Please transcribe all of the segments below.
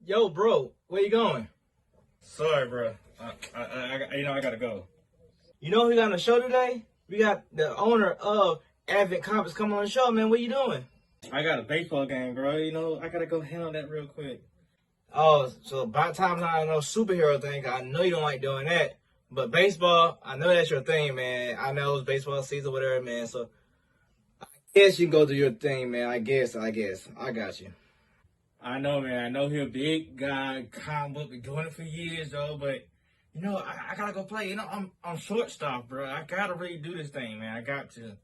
Yo, bro, where you going? Sorry, bro. I gotta go. You know who we got on the show today? We got the owner of Advent Comics coming on the show, man. What you doing? I got a baseball game, bro. I gotta go handle that real quick. Oh, so about time now I know superhero thing. I know you don't like doing that. But baseball, I know that's your thing, man. I know it's baseball season, whatever, man. So I guess you can go do your thing, man. I guess. I got you. I know, man. I know he a big guy, comic book, been doing it for years, though. But I gotta go play. I'm shortstop, bro. I gotta really do this thing, man. I got to.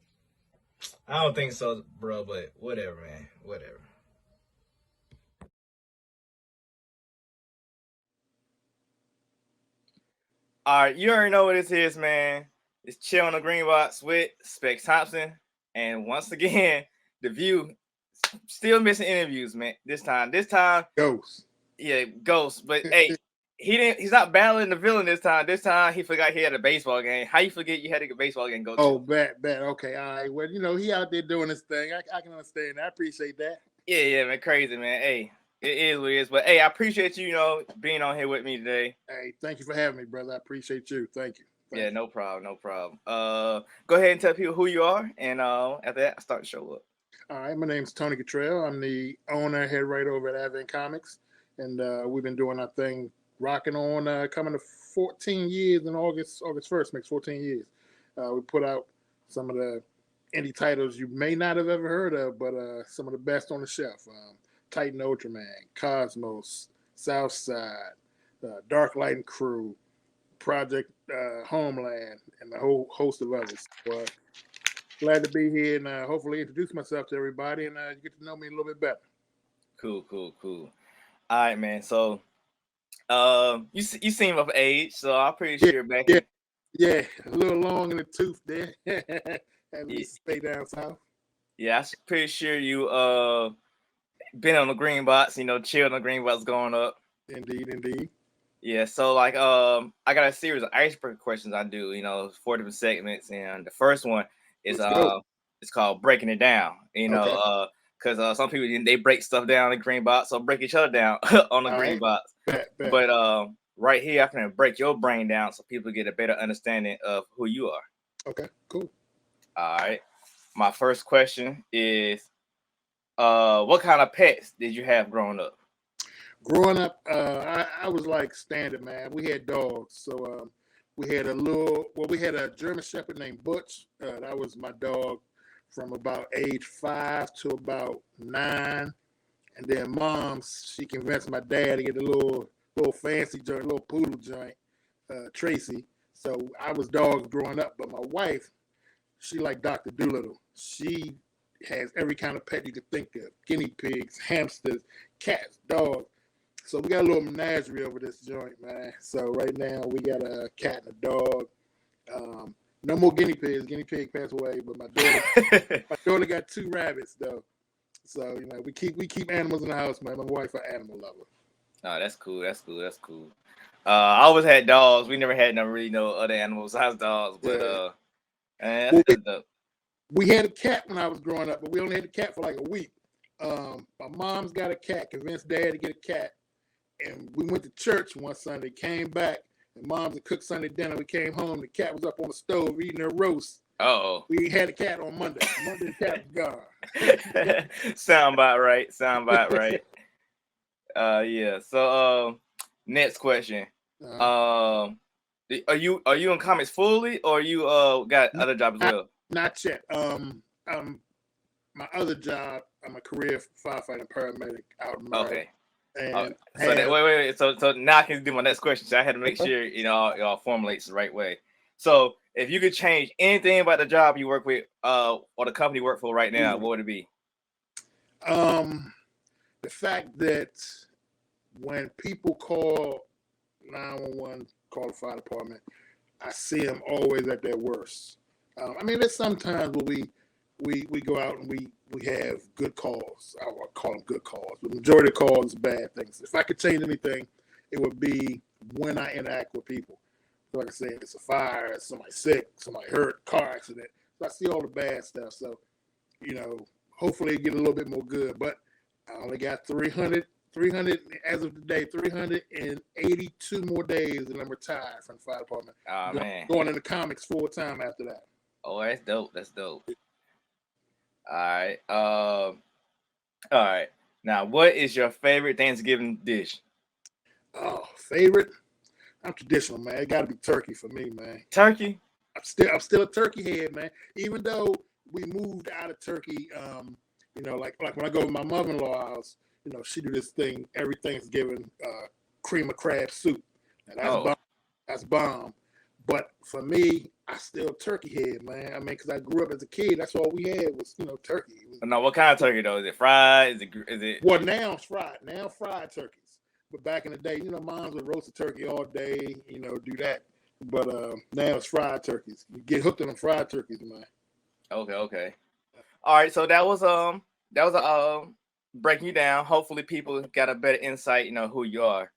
I don't think so, bro, but whatever, man. Whatever. All right, you already know what this is, man. It's Chill on the Green Box with SPECKS Thompson. And once again, the View still missing interviews, man. This time, Ghost. yeah, Ghost. But hey, he's not battling the villain this time. This time he forgot he had a baseball game. How you forget you had a baseball game go to? Oh, bad. Okay, all right. Well, he out there doing his thing. I can understand. I appreciate that. Yeah, man, crazy, man. Hey, it is what it is. But hey, I appreciate you, being on here with me today. Hey, thank you for having me, brother. I appreciate you. Thank you. Yeah, no problem, no problem. Go ahead and tell people who you are, and after that, I start the show up. All right, my name's Tony Kittrell. I'm the owner, head writer over at Advent Comics, and we've been doing our thing, rocking on, coming to 14 years in August 1st, makes 14 years. We put out some of the indie titles you may not have ever heard of, but some of the best on the shelf. Titan Ultraman, Cosmos, Southside, Dark Light and Crew, Project Homeland, and a whole host of others. So, glad to be here and hopefully introduce myself to everybody and you get to know me a little bit better. Cool. All right, man. So, you seem of age, so I'm pretty sure back. Yeah, a little long in the tooth there. As we stay down south. Yeah, I'm pretty sure you been on the green box, chilled on the green box growing up. Indeed. Yeah, so like I got a series of icebreaker questions I do, 4 different segments, and the first one is it's called breaking it down, Okay. because some people they break stuff down in the green box, so break each other down on the All green right. box. Bet. But right here, I can break your brain down so people get a better understanding of who you are. Okay, cool. All right. My first question is, what kind of pets did you have growing up? Growing up, I was like standard, man. We had dogs. So we had a German Shepherd named Butch. That was my dog from about age 5 to about 9. And then she convinced my dad to get a little fancy joint, a little poodle joint, Tracy. So I was dogs growing up, but my wife, she like Dr. Doolittle. She has every kind of pet you could think of: guinea pigs, hamsters, cats, dogs. So we got a little menagerie over this joint, man. So right now we got a cat and a dog. No more guinea pigs. Guinea pig passed away, but my daughter got 2 rabbits though. So we keep animals in the house, man. My wife an animal lover. Oh, that's cool. I always had dogs. We never had no other animals besides dogs. But we had a cat when I was growing up, but we only had a cat for like a week. My mom's got a cat, convinced dad to get a cat. And we went to church one Sunday, came back, and mom's had cooked Sunday dinner. We came home, the cat was up on the stove eating her roast. Oh. We had a cat on Monday. Monday, the cat was gone. Sound about right. Yeah. So, next question. Are you in comics fully, or you got other jobs as well? Not yet. My other job, I'm a career firefighter paramedic out in Maryland. Okay. Wait. So now I can do my next question. So I had to make sure y'all formulates the right way. So if you could change anything about the job you work with, or the company you work for right now, what would it be? The fact that when people call 911, call the fire department, I see them always at their worst. There's sometimes where we go out and we have good calls. I would call them good calls. But the majority of calls is bad things. If I could change anything, it would be when I interact with people. So like I said, it's a fire, somebody sick, somebody hurt, car accident. So I see all the bad stuff. So, hopefully get a little bit more good. But I only got 300 300 as of today. 382 more days, and I'm retired from the fire department. Oh man. Going into comics full time after that. Oh, that's dope. That's dope. All right. All right. Now, what is your favorite Thanksgiving dish? Oh, favorite? I'm traditional, man. It got to be turkey for me, man. Turkey. I'm still a turkey head, man. Even though we moved out of turkey, you know, like when I go to my mother-in-law house, you know, she do this thing every Thanksgiving, cream of crab soup. And that's bomb. That's bomb. But for me, I still turkey head, man. I mean, because I grew up as a kid, that's all we had was, you know, turkey. No, what kind of turkey though? Is it fried? Is it? Well, now it's fried. Now fried turkeys. But back in the day, you know, moms would roast a turkey all day, you know, do that. But now it's fried turkeys. You get hooked on them fried turkeys, man. Okay. All right, so that was breaking you down. Hopefully, people got a better insight, you know, who you are.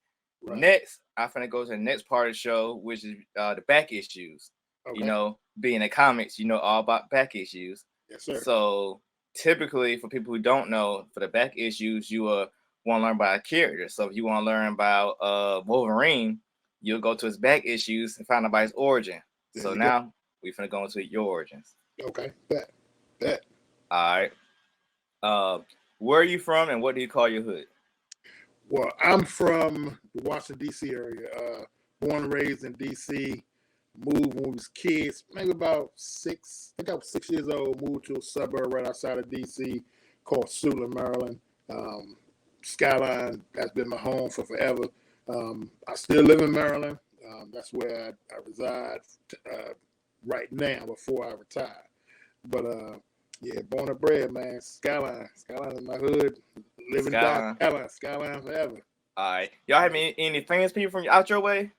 Right. Next, I'm gonna go to the next part of the show, which is the back issues. Okay. You know, being in comics, you know all about back issues. Yes, sir. So typically, for people who don't know, for the back issues, you want to learn about a character. So if you want to learn about Wolverine, you'll go to his back issues and find out about his origin. So now we're gonna go into your origins. Okay, bet. All right. Where are you from, and what do you call your hood? Well, I'm from the Washington, D.C. area. Born and raised in D.C. Moved when we was kids, maybe about 6. I think I was 6 years old. Moved to a suburb right outside of D.C. called Suitland, Maryland. Skyline, that's been my home for forever. I still live in Maryland. That's where I reside right now before I retire. But yeah, born and bred, man. Skyline is my hood. Living down Skyline forever. All right, y'all have any famous people from out your way?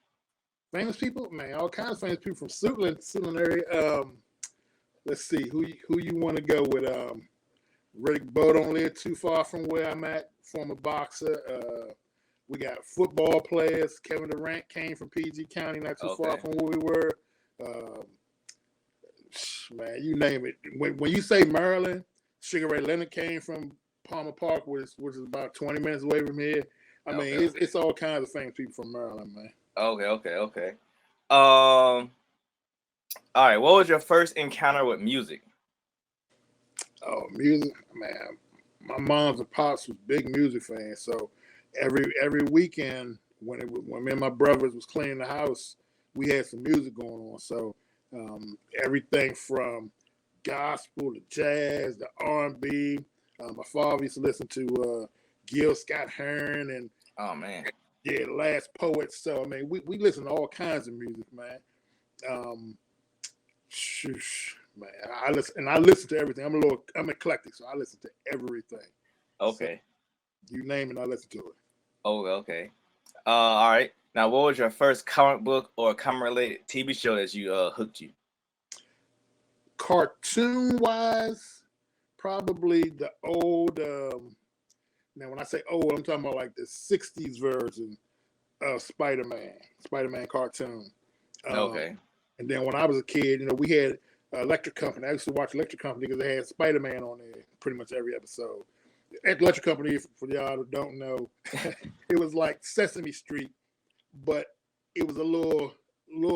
Famous people, man. All kinds of famous people from Suitland area. Let's see who you want to go with. Rick Bo don't live too far from where I'm at. Former boxer. We got football players. Kevin Durant came from PG County, not too far from where we were. Man, you name it. When you say Maryland, Sugar Ray Leonard came from Palmer Park, which is about 20 minutes away from here. I mean, it's all kinds of famous people from Maryland, man. Okay. All right. What was your first encounter with music? Oh, music, man. My moms and pops was big music fans, so every weekend when me and my brothers was cleaning the house, we had some music going on. So everything from gospel to jazz to R&B. My father used to listen to Gil Scott-Heron and the Last Poet. So I mean, we listen to all kinds of music, man. Man, I listen to everything. I'm eclectic, so I listen to everything. Okay. So, you name it, I listen to it. Oh, okay. All right. Now, what was your first comic book or comic-related TV show that you hooked you? Cartoon-wise, probably the old. Now, when I say old, I'm talking about like the '60s version of Spider-Man cartoon. Okay. And then when I was a kid, you know, we had Electric Company. I used to watch Electric Company because they had Spider-Man on there pretty much every episode. At Electric Company, for y'all who don't know, it was like Sesame Street, but it was a little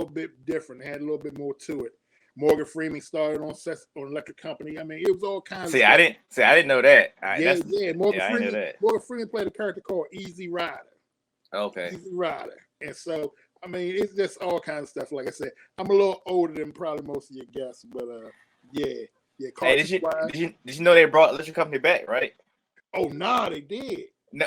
bit different. It had a little bit more to it. Morgan Freeman started on Electric Company. I mean, it was all kinds of stuff. I didn't know that. Morgan Freeman played a character called Easy Rider. Okay. Easy Rider. And so, I mean, it's just all kinds of stuff. Like I said, I'm a little older than probably most of your guests, but yeah. Hey, did you know they brought Electric Company back, right? Oh, nah, they did. No,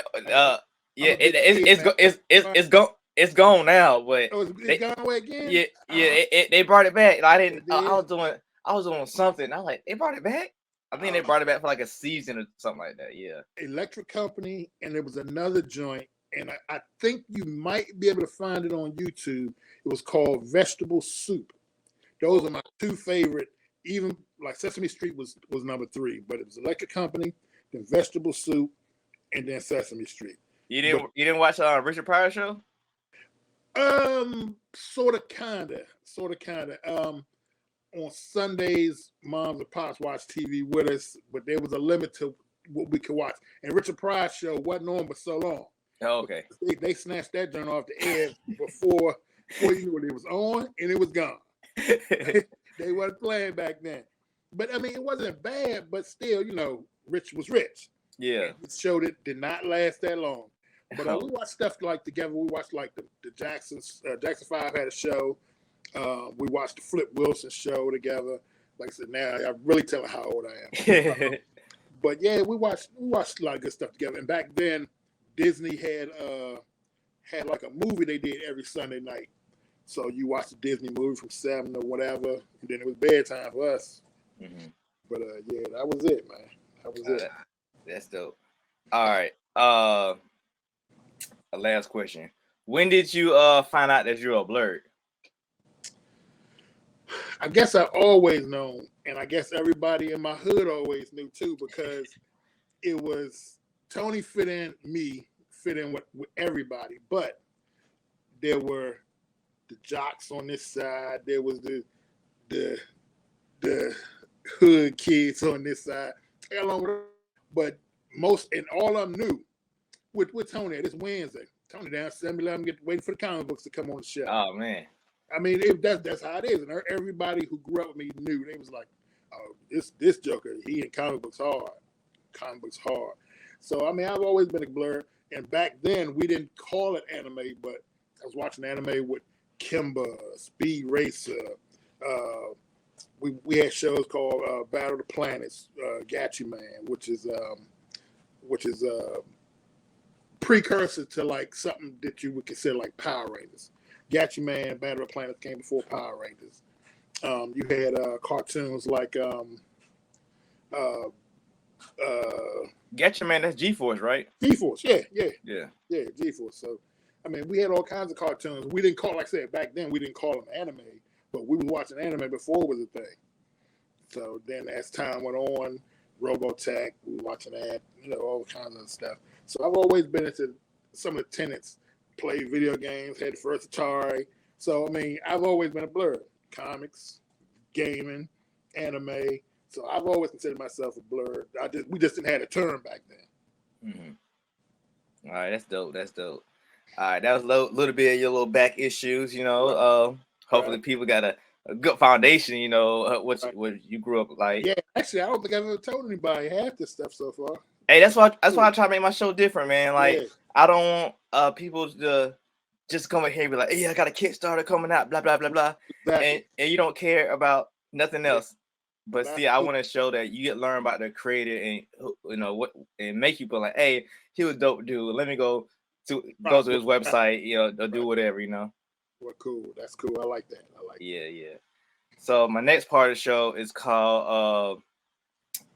it's gone now, but it's gone away again. Yeah, they brought it back. I didn't. I was doing something. I was like, they brought it back. I think they brought it back for like a season or something like that. Yeah. Electric Company, and there was another joint, and I think you might be able to find it on YouTube. It was called Vegetable Soup. Those are my two favorite. Even like Sesame Street was number 3, but it was Electric Company, then Vegetable Soup, and then Sesame Street. You didn't watch Richard Pryor show? Sort of, kinda. On Sundays, moms and pops watched TV with us, but there was a limit to what we could watch. And Richard Pryor's show wasn't on but so long. Oh, okay. They snatched that joint off the air before you knew it was on and it was gone. They wasn't playing back then. But I mean, it wasn't bad, but still, you know, Rich was rich. Yeah. The show that did not last that long. But we watched stuff like together. We watched like the Jacksons. Jackson 5 had a show. We watched the Flip Wilson show together. Like I said, now I'm really telling how old I am. But yeah, we watched a lot of good stuff together. And back then, Disney had like a movie they did every Sunday night. So you watch the Disney movie from 7 or whatever, and then it was bedtime for us. Mm-hmm. But yeah, that was it, man. That was it. That's dope. All right. A last question. When did you find out that you're a blurred? I guess I always known, and I guess everybody in my hood always knew too, because it was Tony fit in with everybody, but there were the jocks on this side, there was the hood kids on this side, but most and all of them knew with Tony. This Wednesday, Tony down 7-Eleven, waiting for the comic books to come on the show. Oh man. I mean, that's how it is, and everybody who grew up with me knew. They was like, "Oh, this Joker, he in comic books hard. So I mean, I've always been a blur, and back then we didn't call it anime, but I was watching anime with Kimba, Speed Racer. We had shows called Battle of the Planets, Gatchaman, which is precursor to like something that you would consider like Power Rangers. Gatchaman, Battle of the Planets came before Power Rangers. You had cartoons like Gatchaman, that's G-Force, right? G-Force, yeah, G-Force. So, I mean, we had all kinds of cartoons. We didn't call, like I said, back then we didn't call them anime, but we were watching anime before it was a thing. So then, as time went on, Robotech, we were watching that, you know, all kinds of stuff. So I've always been into some of the tenets. Played video games, had the first Atari. So, I mean, I've always been a blur. Comics, gaming, anime. So I've always considered myself a blur. We just didn't have a term back then. Mm-hmm. All right, that's dope. All right, that was a little bit of your little back issues, you know. Hopefully people got a good foundation, you know, what you grew up like. Yeah, actually, I don't think I've ever told anybody half this stuff so far. Hey, that's why I try to make my show different, man. Like, I don't want people to just come in here and be like, hey, I got a Kickstarter coming out, blah, blah, blah, blah. Exactly. And you don't care about nothing else. But see, I want to show that you get learn about the creator and, you know, what, and make you feel like, hey, he was a dope dude. Let me go to his website, you know, or do whatever, you know. Well, cool. That's cool. I like that. Yeah. So my next part of the show is called,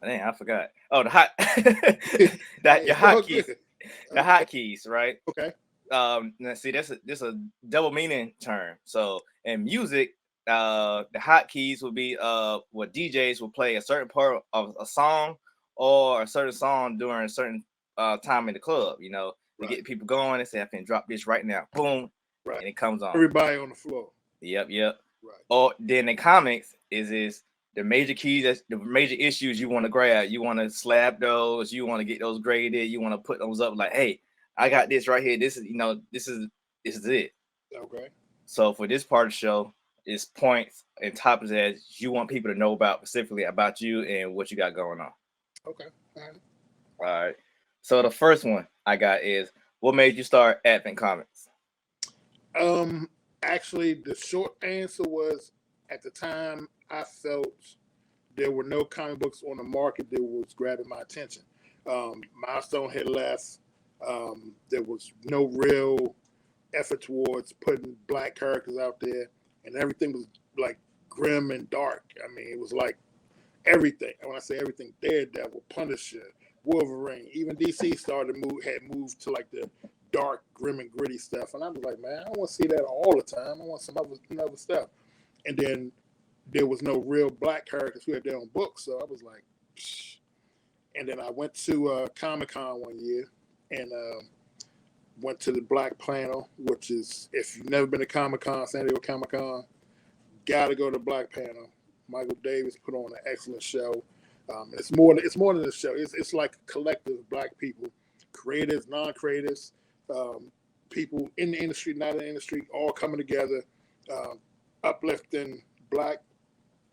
I forgot. Oh, the hot, your hotkeys. The hotkeys, right? Okay. Now see, this a double meaning term. So in music, the hotkeys will be what DJs will play a certain part of a song or a certain song during a certain time in the club. You know, to get people going. They say, I can drop this right now. Boom. Right. And it comes on. Everybody on the floor. Yep. Right. Or then in comics is the major keys, the major issues you want to grab. You want to slap those. You want to get those graded. You want to put those up like, hey, I got this right here. This is, you know, this is it. Okay. So for this part of the show, it's points and topics that you want people to know about, specifically about you and what you got going on. Okay. All right. So the first one I got is, what made you start Advent Comics? Actually, the short answer was, at the time, I felt there were no comic books on the market that was grabbing my attention. Milestone had left. There was no real effort towards putting black characters out there, and everything was like grim and dark. I mean, it was like everything. When I say everything, Daredevil, Punisher, Wolverine, even DC had moved to like the dark, grim and gritty stuff. And I was like, man, I don't want to see that all the time. I want some other stuff. And then there was no real black characters who had their own books. So I was like, psh. And then I went to Comic-Con one year and went to the Black Panel, which is, if you've never been to Comic-Con, San Diego Comic-Con, got to go to the Black Panel. Michael Davis put on an excellent show. It's more than a show. It's like a collective of Black people, creators, non-creators, people in the industry, not in the industry, all coming together, uplifting Black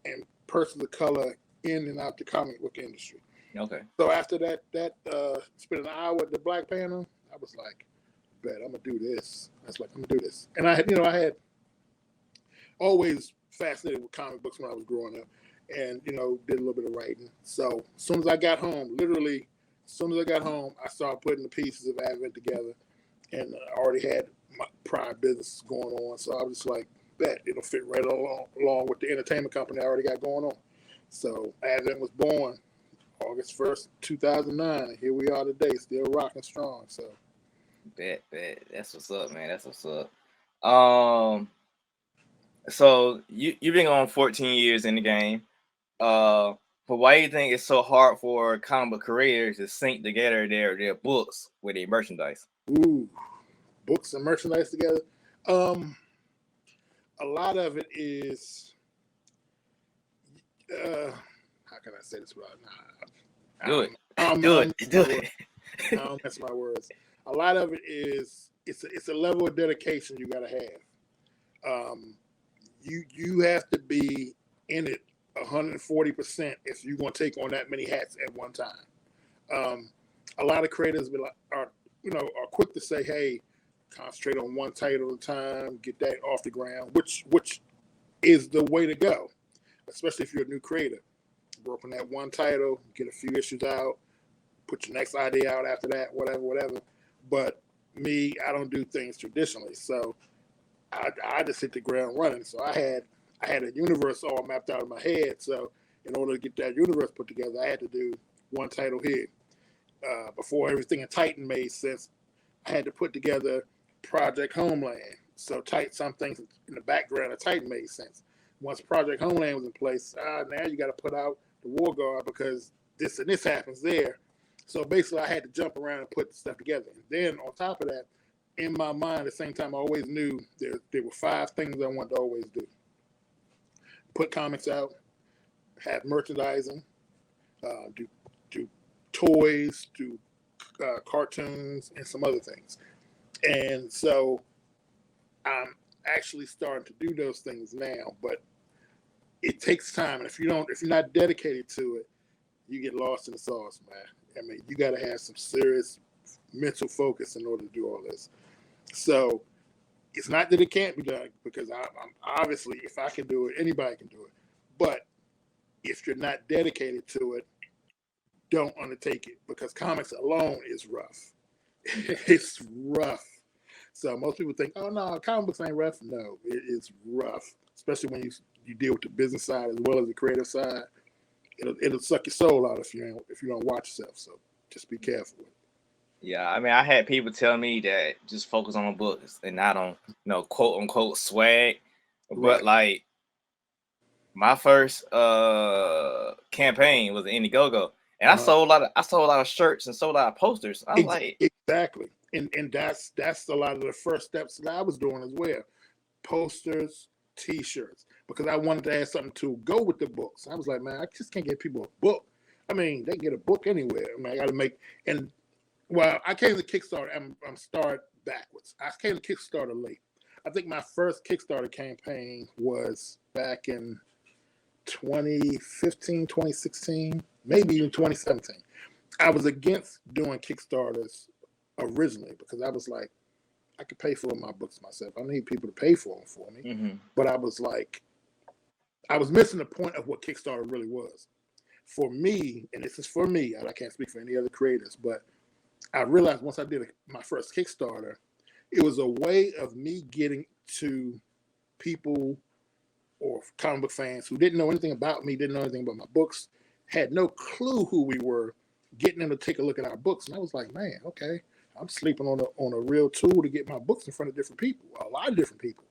and persons of color in and out the comic book industry. Okay. So after that spent an hour at the Black panel, I was like, bet I'm gonna do this. I was like, I'm gonna do this. And I had always fascinated with comic books when I was growing up, and did a little bit of writing. So as soon as I got home, I started putting the pieces of Advent together, and I already had my prior business going on. So I was just like, bet it'll fit right along with the entertainment company I already got going on. So Advent was born August 1st, 2009. And here we are today, still rocking strong. So Bet. That's what's up, man. That's what's up. So you've been on 14 years in the game. But why do you think it's so hard for comic book creators to sync together their books with their merchandise? Ooh, books and merchandise together. A lot of it is, how can I say this without? Do it. That's my words. A lot of it is it's a level of dedication you got to have. You have to be in it 140% if you're going to take on that many hats at one time. A lot of creators are quick to say, hey, concentrate on one title at a time, get that off the ground, which is the way to go, especially if you're a new creator. Work on that one title, get a few issues out, put your next idea out after that, whatever. But me, I don't do things traditionally, so I just hit the ground running. So I had a universe all mapped out in my head. So in order to get that universe put together, I had to do one title here. Before everything in Titan made sense, I had to put together Project Homeland. So some things in the background of Titan made sense. Once Project Homeland was in place, now you got to put out the War Guard because this and this happens there. So basically, I had to jump around and put stuff together. And then on top of that, in my mind, at the same time, I always knew there were 5 things I wanted to always do. Put comics out, have merchandising, do toys, do cartoons, and some other things. And so I'm actually starting to do those things now, but it takes time. And if you're not dedicated to it, you get lost in the sauce, man. I mean, you got to have some serious mental focus in order to do all this. So it's not that it can't be done, because I'm obviously, if I can do it, anybody can do it. But if you're not dedicated to it, don't undertake it, because comics alone is rough. It's rough. So most people think, oh no, comic books ain't rough. No, it is rough, especially when you deal with the business side as well as the creative side. It'll suck your soul out if you don't watch yourself. So just be careful. Yeah, I mean, I had people tell me that just focus on books and not on quote unquote swag. But Right. like my first campaign was an Indiegogo, and I sold a lot of shirts and sold a lot of posters. I was like, exactly, and that's a lot of the first steps that I was doing as well. Posters, T-shirts, because I wanted to add something to go with the books. I was like, man, I just can't get people a book. I mean, they can get a book anywhere. I mean, I got to make, and well, I came to Kickstarter. I'm started backwards. I came to Kickstarter late. I think my first Kickstarter campaign was back in 2015, 2016, maybe even 2017. I was against doing Kickstarters originally because I was like, I could pay for my books myself. I need people to pay for them for me. mm-hmm. But I was like, I was missing the point of what Kickstarter really was. For me, and this is for me, I can't speak for any other creators, but I realized once I did my first Kickstarter, it was a way of me getting to people or comic book fans who didn't know anything about me, didn't know anything about my books, had no clue who we were, getting them to take a look at our books. And I was like, man, okay, I'm sleeping on a real tool to get my books in front of different people, a lot of different people.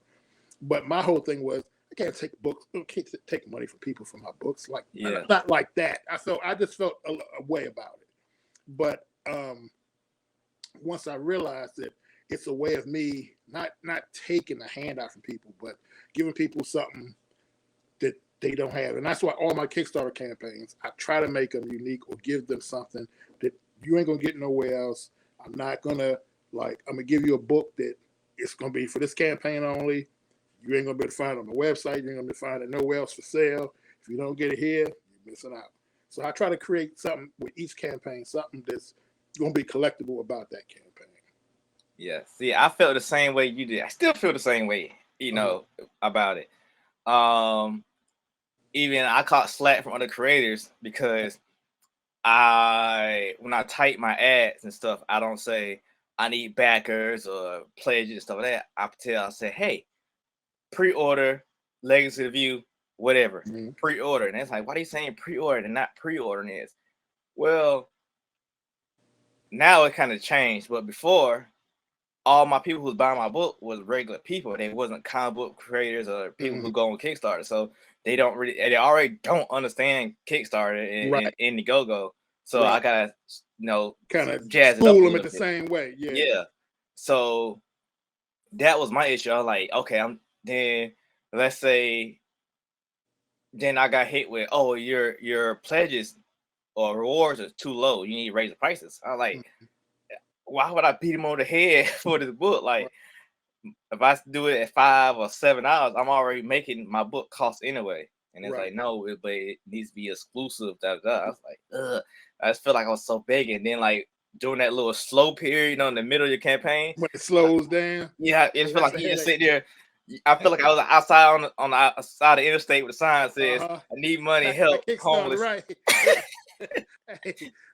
But my whole thing was, I can't take money from people for my books. Like, not like that. I just felt a way about it. But once I realized that it's a way of me not taking a handout from people, but giving people something that they don't have. And that's why all my Kickstarter campaigns, I try to make them unique or give them something that you ain't gonna get nowhere else. I'm not gonna I'm gonna give you a book that it's gonna be for this campaign only. You ain't gonna be able to find it on the website. You ain't gonna be able to find it nowhere else for sale. If you don't get it here, you're missing out. So I try to create something with each campaign, something that's gonna be collectible about that campaign. Yeah. See, I felt the same way you did. I still feel the same way, about it. Even I caught slack from other creators because when I type my ads and stuff, I don't say I need backers or pledges and stuff like that. I say, hey, pre-order, Legacy of View, whatever, pre-order. And it's like, why are you saying pre-order and not pre-ordering this? Well, now it kind of changed, but before, all my people who was buying my book was regular people. They wasn't comic book creators or people who go on Kickstarter. So they already don't understand Kickstarter and Indiegogo. So I gotta, kind of jazz school it up them at the same way. Yeah. So that was my issue. I was like, okay, let's say, then I got hit with, oh, your pledges or rewards are too low. You need to raise the prices. I was like, why would I beat him on the head for this book? Like, if I do it at $5 or $7, I'm already making my book cost anyway. And it's like, no, but it needs to be exclusive. I was like, ugh. I just feel like I was so big. And then, like, during that little slow period, in the middle of your campaign, when it slows down. Yeah, it feel like you just sit there. I feel like I was outside on the side of the interstate with a sign that says, "I need money, help, homeless." Right.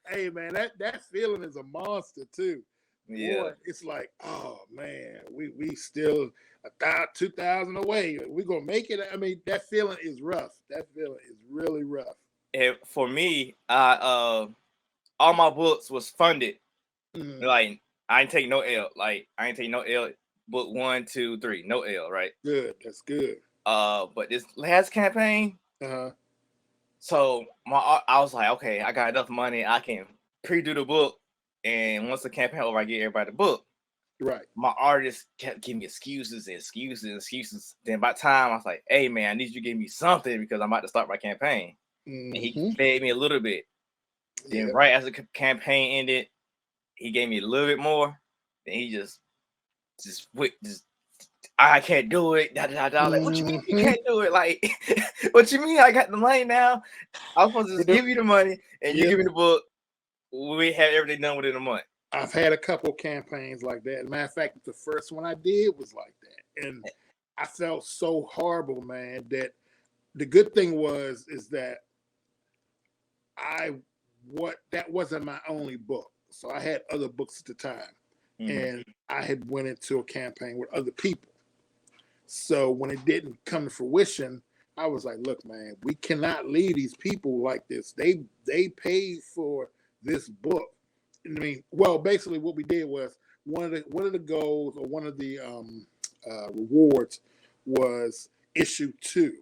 hey, man, that feeling is a monster too. Yeah, boy, it's like, oh man, we still 2,000 away. We're gonna make it. I mean, that feeling is rough. That feeling is really rough. And for me, all my books was funded. Like, I ain't take no L. Like, I ain't take no L. Book 1, 2, 3, no L. Right. Good. That's good. But this last campaign, so I was like, okay, I got enough money. I can pre-do the book, and once the campaign over, I get everybody the book. Right. My artist kept giving me excuses. Then by the time I was like, hey man, I need you to give me something because I'm about to start my campaign. And he fed me a little bit. Then right as the campaign ended, he gave me a little bit more. Then he just I can't do it. Like, what you mean you can't do it? Like, what you mean? I got the money now. I was supposed to just give you the money and you give me the book. We have everything done within a month. I've had a couple campaigns like that. As a matter of fact, the first one I did was like that. And I felt so horrible, man, that the good thing is that that wasn't my only book. So I had other books at the time. And I had went into a campaign with other people. So when it didn't come to fruition, I was like, look, man, we cannot leave these people like this. They paid for this book. I mean, well, basically what we did was one of the goals or one of the rewards was issue 2.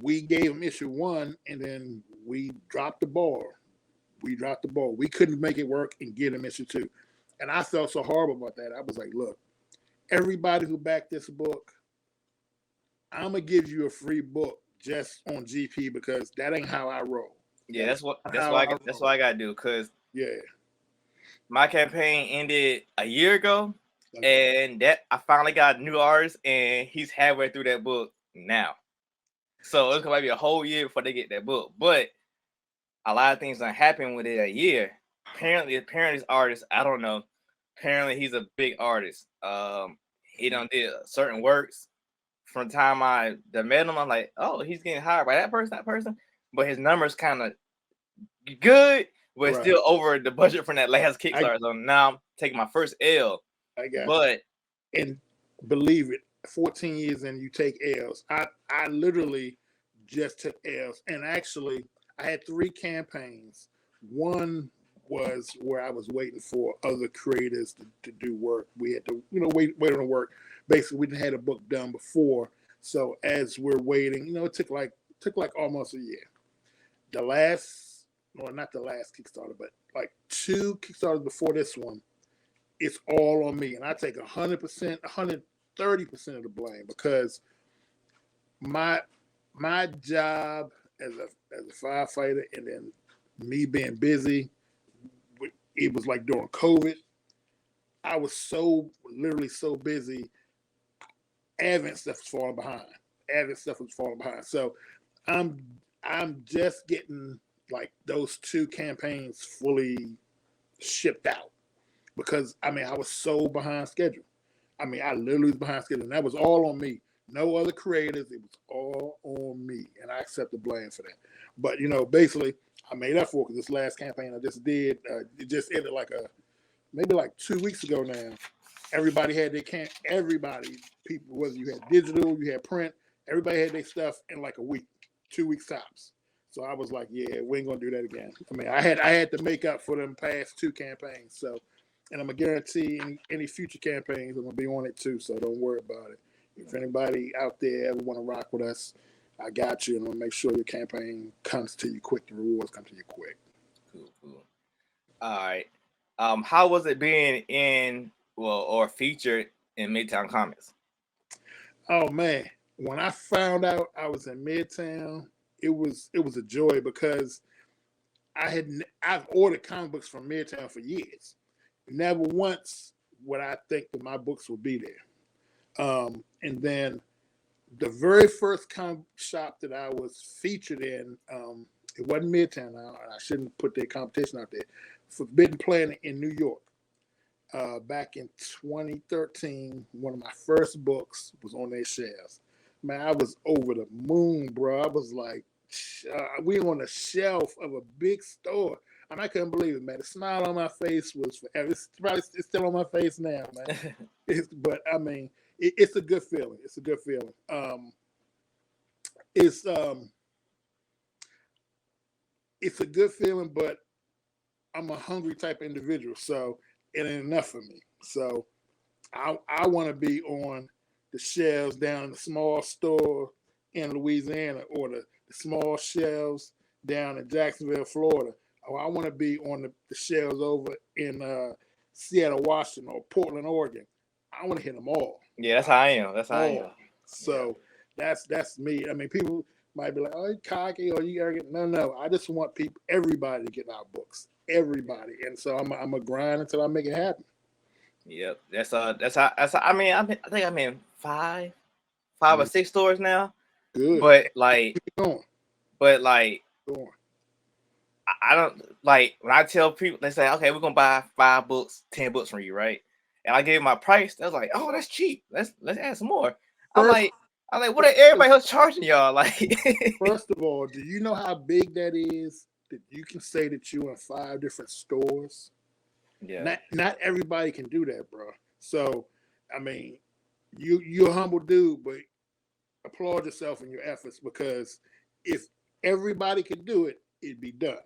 We gave them issue 1 and then we dropped the ball. We couldn't make it work and get them issue 2. And I felt so horrible about that. I was like, look, everybody who backed this book, I'm going to give you a free book just on GP because that ain't how I roll. Yeah, that's what I got to do because my campaign ended a year ago and that I finally got a new artist and he's halfway through that book now. So it's going to be a whole year before they get that book. But a lot of things don't happen within a year. Apparently this artist, I don't know. Apparently he's a big artist. He done did certain works. From the time I met him, I'm like, oh, he's getting hired by that person. But his numbers kind of good, but still over the budget from that last Kickstarter. So now I'm taking my first L. And believe it, 14 years and you take L's. I literally just took L's. And actually, I had 3 campaigns. One was where I was waiting for other creators to do work. We had to, wait on the work. Basically, we didn't have a book done before. So as we're waiting, it took like almost a year. Not the last Kickstarter, but like 2 Kickstarters before this one, it's all on me. And I take 100%, 130% of the blame because my job as a firefighter, and then me being busy, it was like during COVID. I was literally so busy. Advent stuff was falling behind. So I'm just getting like those 2 campaigns fully shipped out because I was so behind schedule. I literally was behind schedule, and that was all on me. No other creators. It was all on me, and I accept the blame for that. But basically, I made up for it because this last campaign I just did, it just ended maybe 2 weeks ago now. Everybody had their people, whether you had digital, you had print, everybody had their stuff in like a week, 2 weeks tops. So I was like, yeah, we ain't gonna do that again. I had to make up for them past 2 campaigns. So, and I'm gonna guarantee any future campaigns I'm gonna be on it too. So don't worry about it. If anybody out there ever want to rock with us, I got you, and I'm gonna make sure your campaign comes to you quick. The rewards come to you quick. Cool. All right. How was it being in or featured in MIDTOWN Comics? Oh man, when I found out I was in MIDTOWN, it was a joy because I've ordered comic books from MIDTOWN for years. Never once would I think that my books would be there. And then the very first comic shop that I was featured in, it wasn't MIDTOWN. I shouldn't put their competition out there. Forbidden Planet in New York. Back in 2013, one of my first books was on their shelves. Man, I was over the moon, bro. I was like, we on the shelf of a big store. And I couldn't believe it, man. The smile on my face was forever. It's still on my face now, man. But it's a good feeling. It's a good feeling. It's a good feeling, but I'm a hungry type of individual, so it ain't enough for me. So I want to be on the shelves down in the small store in Louisiana, or the small shelves down in Jacksonville, Florida. Or I want to be on the shelves over in Seattle, Washington, or Portland, Oregon. I want to hit them all. Yeah, that's how I am. That's how I am. So that's me. People might be like, "Oh, you cocky or you arrogant." No. I just want everybody to get our books. Everybody, and so I'm a grind until I make it happen. Yep, that's how. I think I'm in five or 6 stores now. Good, but like, keep going. But like, I don't like when I tell people, they say, "Okay, we're gonna buy 5 books, 10 books from you, right?" And I gave my price. They was like, "Oh, that's cheap. Let's add some more." I'm like, what are everybody else charging y'all? Like, first of all, do you know how big that is? That you can say that you're in 5 different stores. Yeah. Not everybody can do that, bro. So, you're a humble dude, but applaud yourself in your efforts, because if everybody could do it, it'd be done.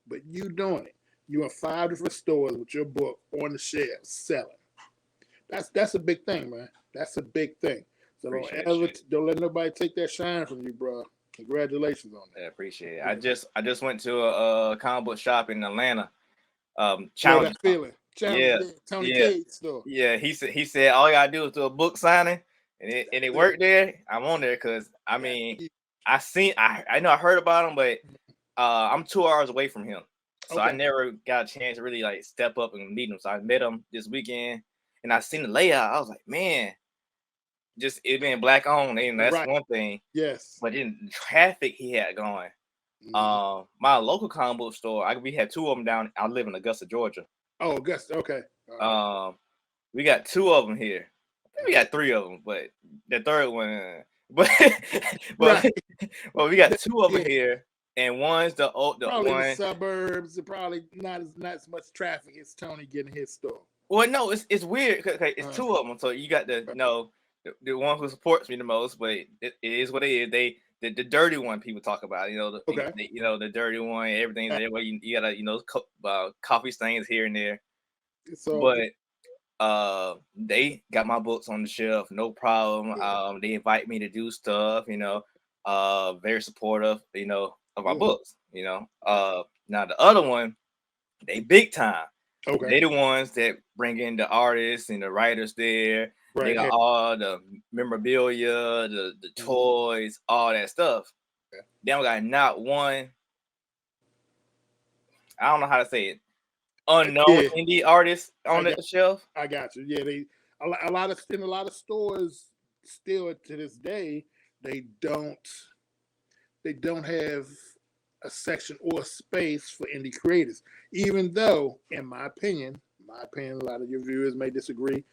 But you doing it. You're in 5 different stores with your book on the shelf selling. That's a big thing, man. That's a big thing. So don't let nobody take that shine from you, bro. Congratulations on that. I appreciate it. I just went to a comic book shop in Atlanta. Challenge that feeling. Tony yeah. Cade's store. Yeah, he said all you gotta do is do a book signing, and it worked there. I'm on there because I know I heard about him, but I'm 2 hours away from him, so I never got a chance to really like step up and meet him. So I met him this weekend, and I seen the layout. I was like, man, just it being black owned, and that's one thing. Yes. But then the traffic he had going. My local comic book store, we had 2 of them down. I live in Augusta, Georgia. Oh, Augusta, okay. We got 2 of them here. I think we got 3 of them, but the third one, but we got 2 of them here, and one's the probably one in the suburbs. Probably not as much traffic as Tony getting his store. Well, no, it's weird. Okay, it's 2 of them, so you got the one who supports me the most, but it is what it is. The dirty one people talk about, the dirty one, everything's there. You gotta, coffee stains here and there. But they got my books on the shelf, no problem. They invite me to do stuff, very supportive, of my books, Now the other one, they big time. Okay. They the ones that bring in the artists and the writers there. They Right. got all the memorabilia, the toys, all that stuff. Yeah. They don't got not one. I don't know how to say it. Unknown indie artists on the shelf. I got you. Yeah, a lot of stores still to this day they don't have a section or a space for indie creators. Even though, in my opinion, a lot of your viewers may disagree.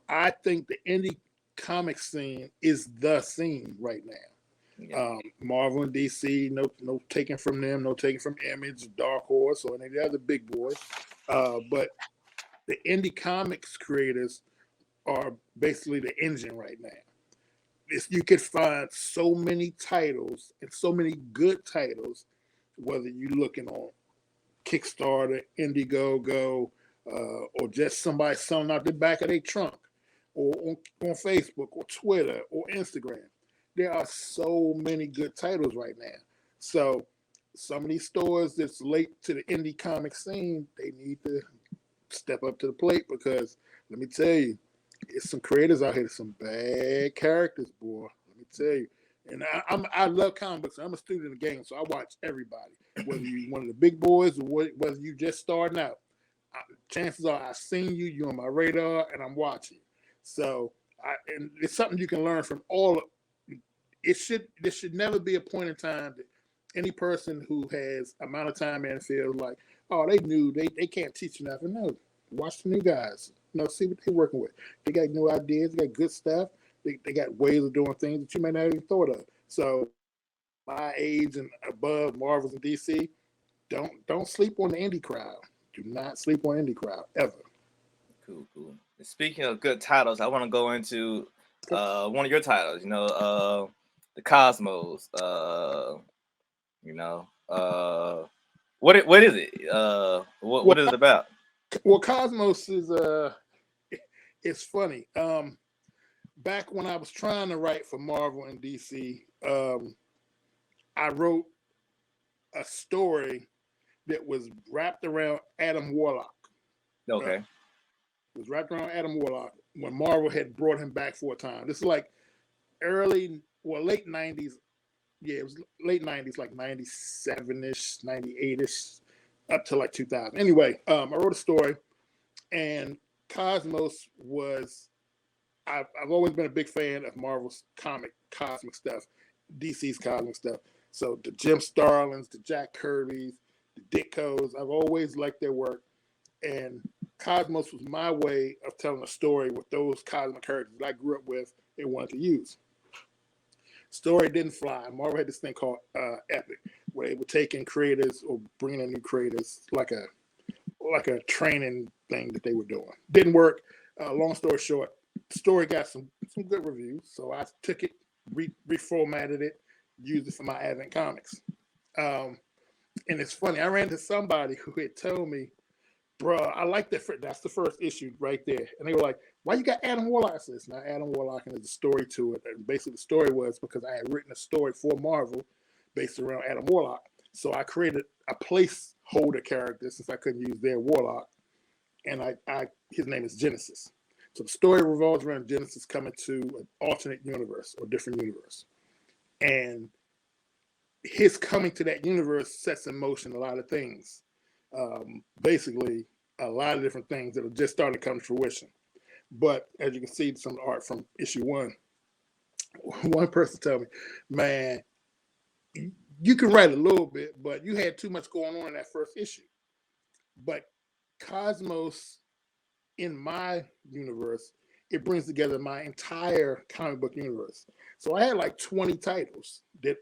I think the indie comic scene is the scene right now. Yeah. Marvel and DC, no taking from them, no taking from Image, Dark Horse, or any of the other big boys. But the indie comics creators are basically the engine right now. You could find so many titles and so many good titles, whether you're looking on Kickstarter, Indiegogo, or just somebody selling out the back of their trunk, or on Facebook, or Twitter, or Instagram. There are so many good titles right now. So some of these stores that's late to the indie comic scene, they need to step up to the plate, because let me tell you, it's some creators out here, some bad characters, boy. Let me tell you. And I love comic books. I'm a student of the game, so I watch everybody. Whether you're one of the big boys or whether you just starting out, chances are I've seen you. You're on my radar, and I'm watching. So, and it's something you can learn from all. There should never be a point in time that any person who has amount of time in the field like, oh, they can't teach you nothing. No, watch the new guys. See what they're working with. They got new ideas. They got good stuff. They got ways of doing things that you may not even thought of. So, my age and above, Marvels and DC, don't sleep on the indie crowd. Do not sleep on indie crowd ever. Cool. Speaking of good titles, I want to go into one of your titles. The Cosmos. What is it? What is it about? Well, Cosmos is it's funny. Back when I was trying to write for Marvel and DC, I wrote a story that was wrapped around Adam Warlock. Okay. It was wrapped around Adam Warlock when Marvel had brought him back for a time. This is like late 90s. Yeah, it was late 90s, like 97-ish, 98-ish, up to like 2000. Anyway, I wrote a story, and Cosmos was, I've always been a big fan of Marvel's cosmic stuff, DC's cosmic stuff. So the Jim Starlins, the Jack Kirbys, the Ditkos, I've always liked their work. And Cosmos was my way of telling a story with those cosmic characters that I grew up with and wanted to use. Story didn't fly. Marvel had this thing called Epic, where they were taking creators or bringing in new creators, like a training thing that they were doing. Didn't work. Long story short, the story got some good reviews, so I took it, reformatted it, used it for my Advent Comics. And it's funny, I ran into somebody who had told me, bro, I like that. That's the first issue right there. And they were like, why you got Adam Warlock? I said, it's not Adam Warlock, and there's a story to it. And basically the story was because I had written a story for Marvel based around Adam Warlock. So I created a placeholder character since I couldn't use their Warlock. And his name is Genesis. So the story revolves around Genesis coming to an alternate universe or different universe. And his coming to that universe sets in motion a lot of things. Basically, a lot of different things that are just starting to come to fruition. But as you can see, some of the art from issue 1, one person told me, man, you can write a little bit, but you had too much going on in that first issue. But Cosmos, in my universe, it brings together my entire comic book universe. So I had like 20 titles that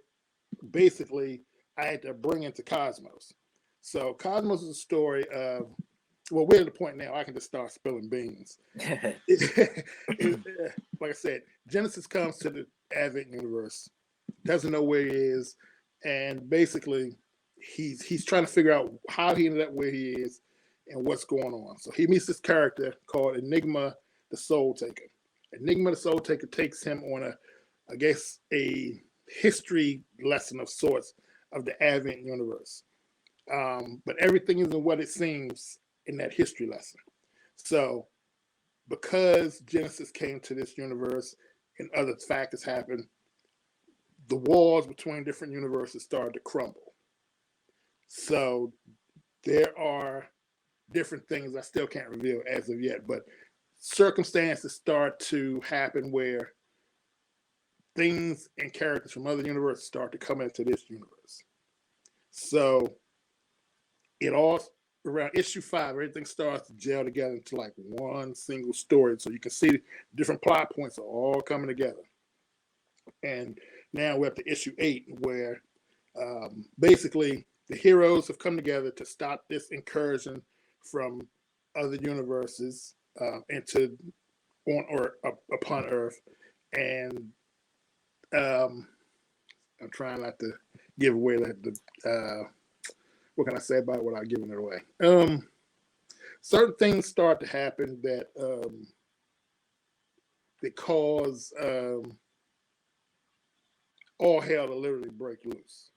basically I had to bring into Cosmos. So Cosmos is a story of, well, we're at the point now I can just start spilling beans. Like I said, Genesis comes to the Advent universe, doesn't know where he is, and basically he's trying to figure out how he ended up where he is and what's going on. So he meets this character called Enigma the Soul Taker. Enigma the Soul Taker takes him on a history lesson of sorts of the Advent universe. But everything isn't what it seems in that history lesson. So because Genesis came to this universe and other factors happened, the walls between different universes started to crumble. So there are different things I still can't reveal as of yet, but circumstances start to happen where things and characters from other universes start to come into this universe. So it all around issue 5, everything starts to gel together into like one single story. So you can see different plot points are all coming together. And now we're up to issue 8, where basically the heroes have come together to stop this incursion from other universes into on or upon Earth. And I'm trying not to give away the what can I say about it without giving it away? Certain things start to happen that cause all hell to literally break loose.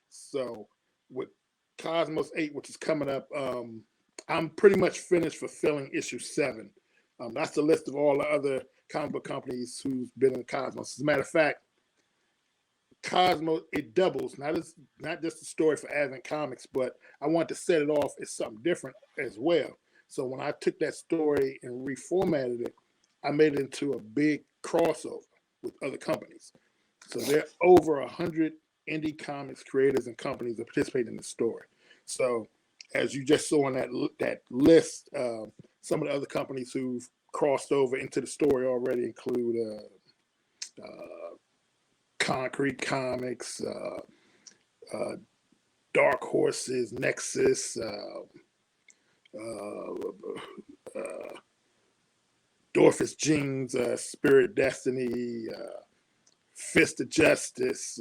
So with Cosmos 8, which is coming up, I'm pretty much finished fulfilling issue 7. That's the list of all the other comic book companies who's been in Cosmos. As a matter of fact, Cosmos, it doubles, not just a story for Advent Comics, but I want to set it off as something different as well. So when I took that story and reformatted it, I made it into a big crossover with other companies. So there are over 100 indie comics creators and companies that participate in the story. So as you just saw on that list, some of the other companies who've crossed over into the story already include Concrete Comics, Dark Horses, Nexus, Dorfus Jeans, Spirit Destiny, Fist of Justice.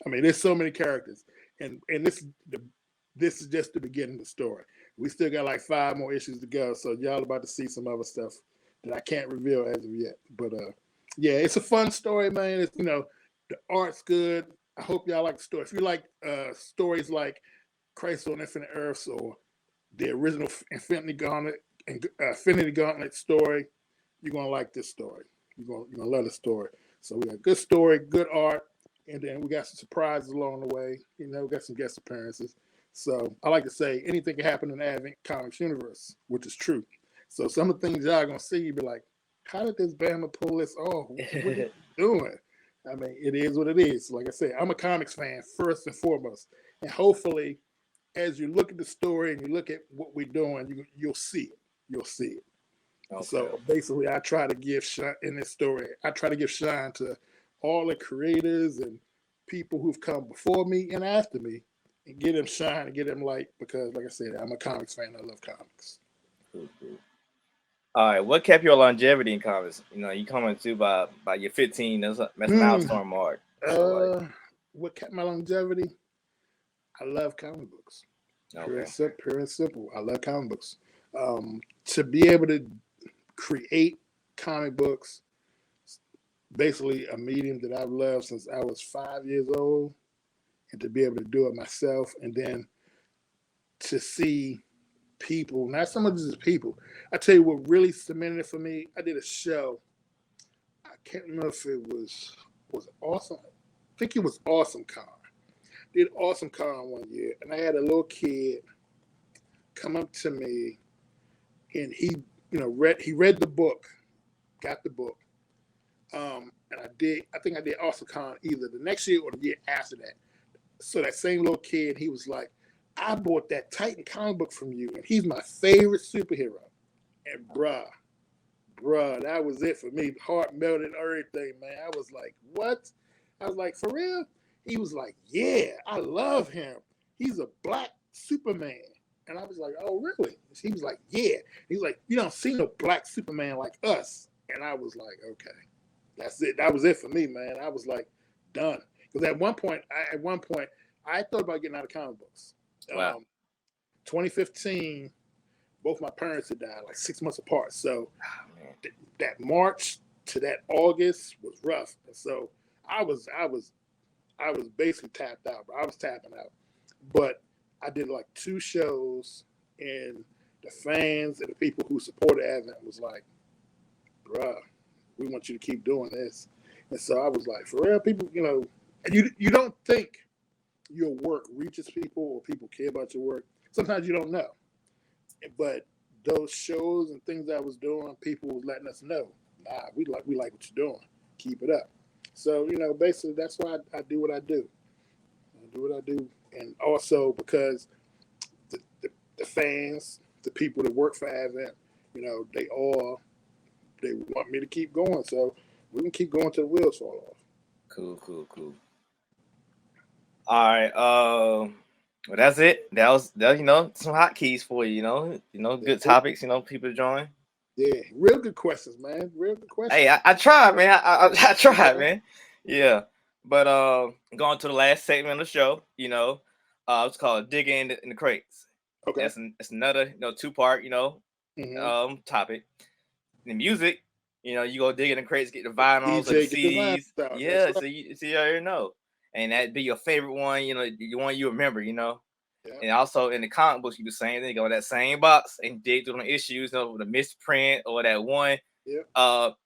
I mean, there's so many characters, and this is just the beginning of the story. We still got like 5 more issues to go, so y'all about to see some other stuff that I can't reveal as of yet. But yeah, it's a fun story, man. It's, the art's good. I hope y'all like the story. If you like stories like Crisis on Infinite Earths or the original Infinity Gauntlet story, you're gonna like this story. You're gonna love the story. So we got good story, good art, and then we got some surprises along the way. We got some guest appearances. So I like to say anything can happen in the Advent Comics universe, which is true. So some of the things y'all gonna see, you be like, how did this Bama pull this off? What are you doing? I mean, it is what it is. Like I said, I'm a comics fan first and foremost. And hopefully, as you look at the story and you look at what we're doing, you'll see it. You'll see it. Okay. So basically, I try to give shine in this story. I try to give shine to all the creators and people who've come before me and after me, and get them shine and get them light. Because, like I said, I'm a comics fan. I love comics. Cool. All right, what kept your longevity in comics? You coming to by your 15. That's milestone mark. So what kept my longevity? I love comic books. Okay. Pure and simple. I love comic books. To be able to create comic books, basically a medium that I've loved since I was 5 years old, and to be able to do it myself, and then to see people, not so much as people. I tell you what really cemented it for me. I did a show. I can't remember if it was Awesome. I think it was Awesome Con. Did Awesome Con one year, and I had a little kid come up to me, and he read the book, got the book, and I think I did Awesome Con either the next year or the year after that. So that same little kid, he was like, I bought that Titan comic book from you, and he's my favorite superhero. And bruh, that was it for me. Heart melted and everything, man. I was like, what? I was like, for real? He was like, yeah, I love him. He's a black Superman. And I was like, oh, really? He was like, yeah. He's like, you don't see no black Superman like us. And I was like, okay, that's it. That was it for me, man. I was like, done. Because at one point, I thought about getting out of comic books. Wow. 2015, both my parents had died like 6 months apart. So that March to that August was rough. And so I was basically tapped out. I was tapping out. But I did like 2 shows and the fans and the people who supported Advent was like, bruh, we want you to keep doing this. And so I was like, for real, people, you don't think your work reaches people or people care about your work. Sometimes you don't know. But those shows and things I was doing, people was letting us know, nah, we like what you're doing. Keep it up. So, basically that's why I do what I do. I do what I do. And also because the fans, the people that work for Advent, they want me to keep going. So we can keep going till the wheels fall off. Cool. All right. Well, that's it. That was some hotkeys for you. Good topics. People to join. Yeah, real good questions, man. Real good questions. Hey, I tried, man. I tried, man. Yeah. But going to the last segment of the show, it's called Digging in the Crates. Okay. That's another 2-part topic. The music, you go dig in the crates, get the vinyls, or the CDs. Yeah, right. So you already know. And that'd be your favorite one, the one you remember, Yeah. And also in the comic books, you do the same thing. Go in that same box and dig through the issues, the misprint or that one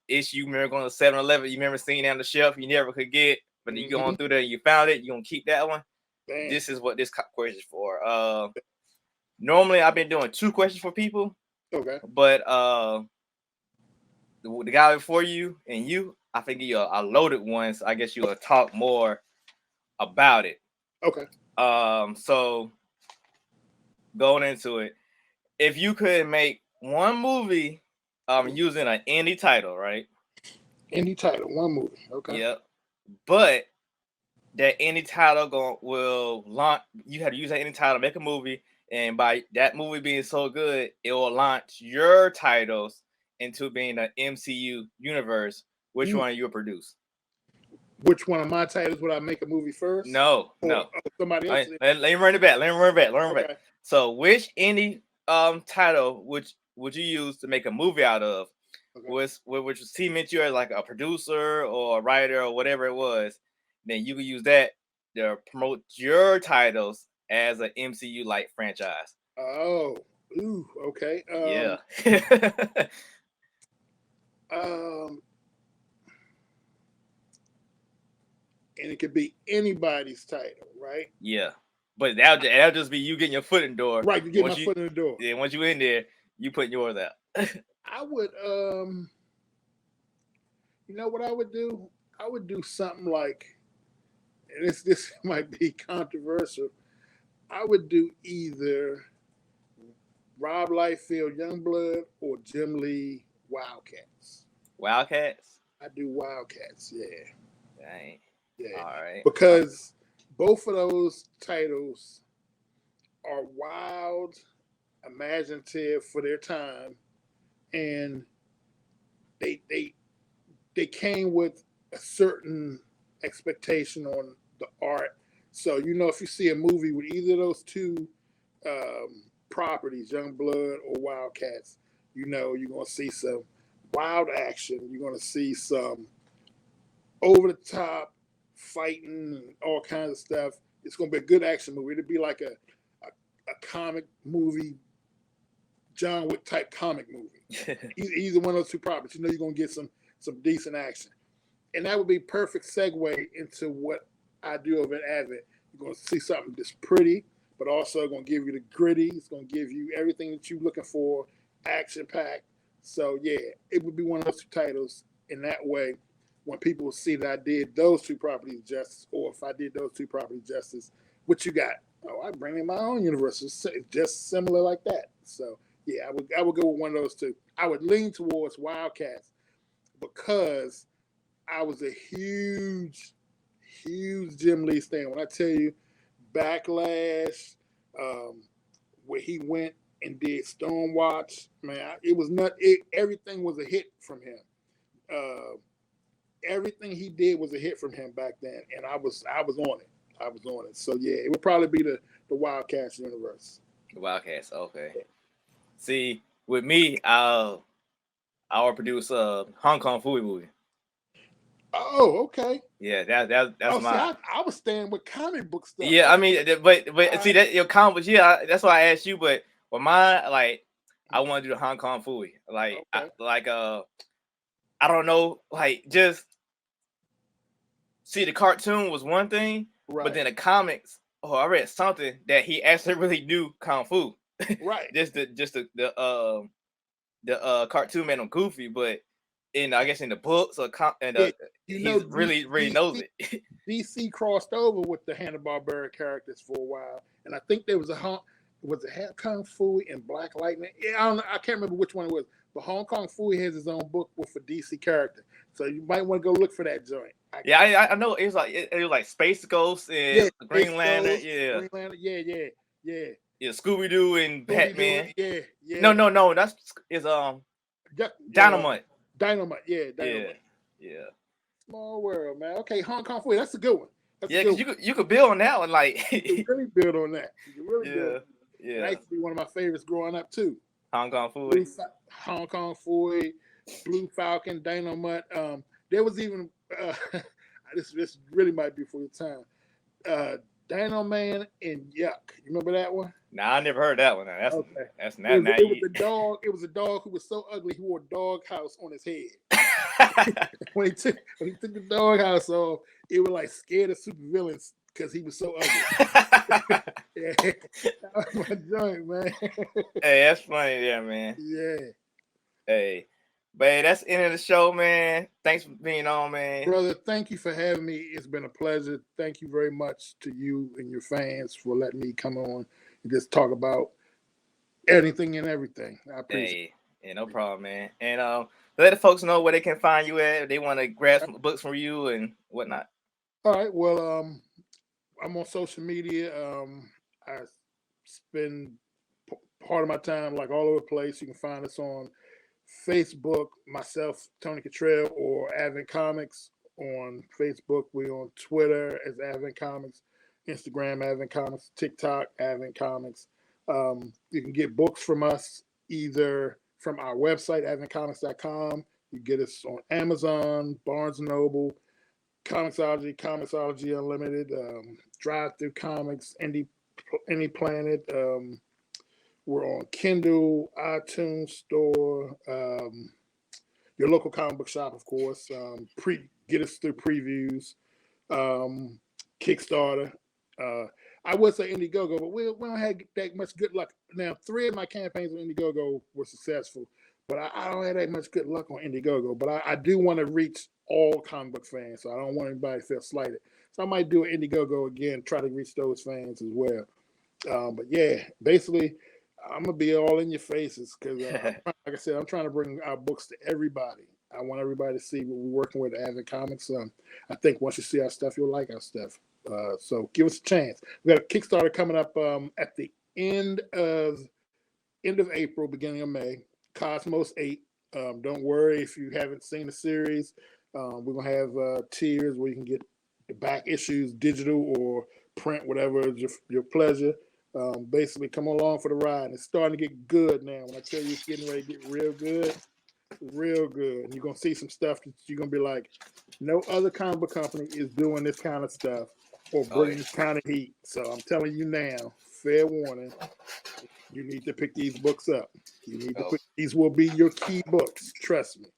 issue you remember going to 7-Eleven, you remember seeing on the shelf you never could get, but you going through there and you found it, you're going to keep that one. Damn. This is what this question is for. Normally, I've been doing 2 questions for people. Okay. But the guy before you and you, I think you a loaded one, so I guess you'll talk more about it. Okay. So going into it, if you could make one movie using an indie title, right? Indie title, one movie. Okay. Yep. But that indie title will launch. You have to use that indie title to make a movie, and by that movie being so good, it will launch your titles into being an MCU universe. Which one you will produce? Which one of my titles would I make a movie first? No. Somebody else. Let me run it back. So, which indie title would you use to make a movie out of? Okay. Which cement you as like a producer or a writer or whatever it was, then you can use that to promote your titles as an MCU like franchise. Oh, okay. Yeah. And it could be anybody's title, right? Yeah. But that'll just be you getting your foot in the door. Right, you get my foot in the door. Yeah, once you in there, you putting yours out. I would, what I would do? I would do something like, and this might be controversial. I would do either Rob Liefeld Youngblood or Jim Lee Wildcats. Wildcats? I do Wildcats, yeah. Dang. Yeah. All right. Because both of those titles are wild, imaginative for their time, and they came with a certain expectation on the art. So, if you see a movie with either of those two properties, Youngblood or Wildcats, you're going to see some wild action. You're going to see some over-the-top fighting and all kinds of stuff. It's going to be a good action movie. It'll be like a comic movie, John Wick type comic movie. Either one of those two properties, you're going to get some decent action. And that would be perfect segue into what I do over at Advent. You're going to see something that's pretty, but also going to give you the gritty. It's going to give you everything that you're looking for, action-packed. So, yeah, it would be one of those two titles. In that way, when people see that I did those two properties justice, or if I did those two properties justice, what you got? Oh, I bring in my own universe. It's just similar like that. So, yeah, I would go with one of those two. I would lean towards Wildcats because I was a huge Jim Lee fan. When I tell you Backlash, where he went and did Stonewatch, man, it was everything was a hit from him. Everything he did was a hit from him back then, and I was on it. So yeah, it would probably be the Wildcats universe. The Wildcats, okay. See, with me, I will produce a Hong Kong movie. Oh, okay. Yeah, that's my. See, I was staying with comic book stuff. Yeah, I mean, but see that your comic books. Yeah, that's why I asked you. But But mine, like, I want to do the Hong Kong Fooey. Like, Okay. I don't know, like, just see, the cartoon was one thing, Right. but then the comics. Oh, I read something that he actually really knew kung fu. Right. just the cartoon made him goofy, but I guess in the books he's really knows it. DC crossed over with the Hanna-Barbera characters for a while, and I think there was Kung Fu and Black Lightning. Yeah, I can't remember which one it was, but Hong Kong Fooey has his own book with a DC character, so you might want to go look for that joint. I know it was like Space Ghost and Green Lantern, Green Lantern, yeah, Scooby Doo and Batman. Yeah. No, that's Dynamite. Dynamite. Yeah. Small world, man. Okay, Hong Kong Fooey, that's a good one. Because you could build on that one, like you can really build on that. You can really build. Yeah. That used to be one of my favorites growing up too. Hong Kong Fooey. Hong Kong Fooey, Blue Falcon, Dynamite. There was even this really might be for your time. Dino Man and Yuck. You remember that one? Nah, I never heard that one. That's okay. That's not. It was a dog. It was a dog who was so ugly he wore a dog house on his head. when he took the dog house off, it was like scared of supervillains because he was so ugly. Yeah, that was my joint, man. Hey, that's funny, yeah, man. Yeah. Hey, but that's the end of the show, man. Thanks for being on, man. Brother, thank you for having me. It's been a pleasure. Thank you very much to you and your fans for letting me come on and just talk about anything and everything. I appreciate it. Yeah, no problem, man. And let the folks know where they can find you at if they want to grab some books from you and whatnot. All right. Well, I'm on social media. I spend part of my time like all over the place. You can find us on Facebook, myself, Tony Kittrell, or Advent Comics on Facebook. We're on Twitter as Advent Comics, Instagram Advent Comics, TikTok Advent Comics. You can get books from us either from our website, adventcomics.com. You get us on Amazon, Barnes & Noble, Comixology Unlimited, Drive Through Comics, Any Planet. We're on Kindle, iTunes Store, your local comic book shop, of course. Get us through previews, Kickstarter. I would say Indiegogo, but we don't have that much good luck. Now, 3 of my campaigns on Indiegogo were successful, but I don't have that much good luck on Indiegogo. But I do want to reach all comic book fans, so I don't want anybody to feel slighted. So I might do an Indiegogo again, try to reach those fans as well. But yeah, basically, I'm gonna be all in your faces because, like I said, I'm trying to bring our books to everybody. I want everybody to see what we're working with at Advent Comics. I think once you see our stuff, you'll like our stuff. So give us a chance. We got a Kickstarter coming up at the end of April, beginning of May. Cosmos 8. Don't worry if you haven't seen the series. We're gonna have tiers where you can get the back issues, digital or print, whatever is your pleasure. Basically, come along for the ride. And it's starting to get good now. When I tell you it's getting ready to get real good. And you're going to see some stuff that you're going to be like, no other comic book company is doing this kind of stuff or bringing this kind of heat. So I'm telling you now, fair warning, you need to pick these books up. These will be your key books. Trust me.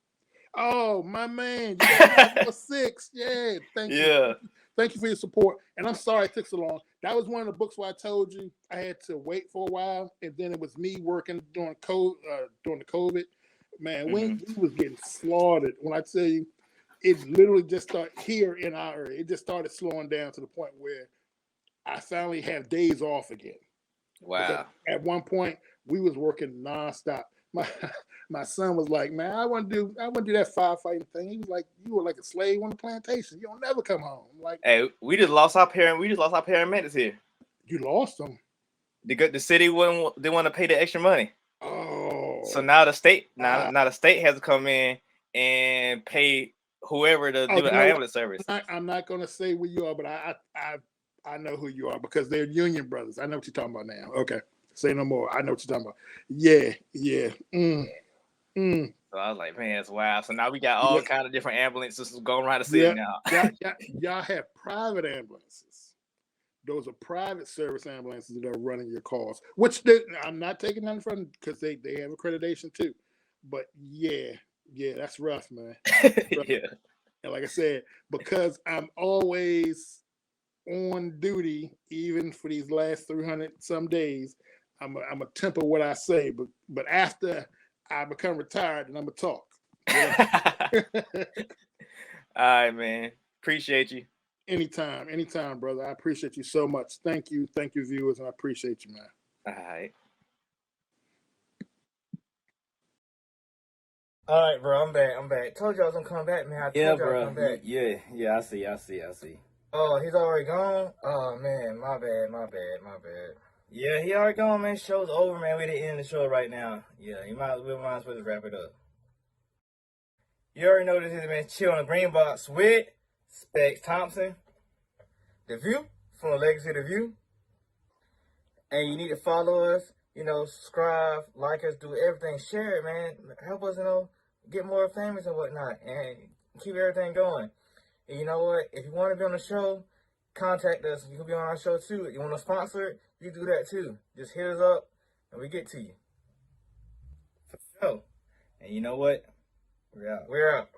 Oh, my man. You got 6. Yeah. Thank you. Thank you for your support. And I'm sorry it took so long. That was one of the books where I told you I had to wait for a while. And then it was me working during the COVID. Man, we was getting slaughtered. When I tell you, it literally just started here in our area. It just started slowing down to the point where I finally have days off again. Wow. Because at one point, we was working nonstop. My son was like, man, I want to do that firefighting thing. He was like, you were like a slave on the plantation. You don't never come home. I'm like, hey, we just lost our paramedics here. You lost them. The city didn't want to pay the extra money. Oh. So now the state the state has to come in and pay whoever to do the ambulance service. I'm not gonna say where you are, but I know who you are because they're union brothers. I know what you're talking about now. Okay. Say no more. I know what you're talking about. Yeah. So I was like, man, it's wild. So now we got all kind of different ambulances going around the city now. Y'all have private ambulances. Those are private service ambulances that are running your calls, I'm not taking nothing from them because they have accreditation too. But yeah, that's rough, man. Rough. Yeah. And like I said, because I'm always on duty, even for these last 300 some days, I'm a temper what I say. But after I become retired, then I'm gonna talk. All right, man. Appreciate you. Anytime, brother. I appreciate you so much. Thank you, viewers, and I appreciate you, man. All right. All right, bro. I'm back. Told you I was gonna come back, man. I told you I was gonna come back. Yeah, I see. Oh, he's already gone? Oh, man. My bad. Yeah, he already gone, man. Show's over, man. We didn't end the show right now. Yeah, we might as well just wrap it up. You already know this is, man, Chill on the Green Box with Specs Thompson. The View, from the Legacy of the View. And you need to follow us, subscribe, like us, do everything. Share it, man. Help us, get more famous and whatnot. And keep everything going. And you know what? If you want to be on the show, contact us. You can be on our show too. If you want to sponsor it, you do that too. Just hit us up and we get to you. For sure. And you know what? We're out.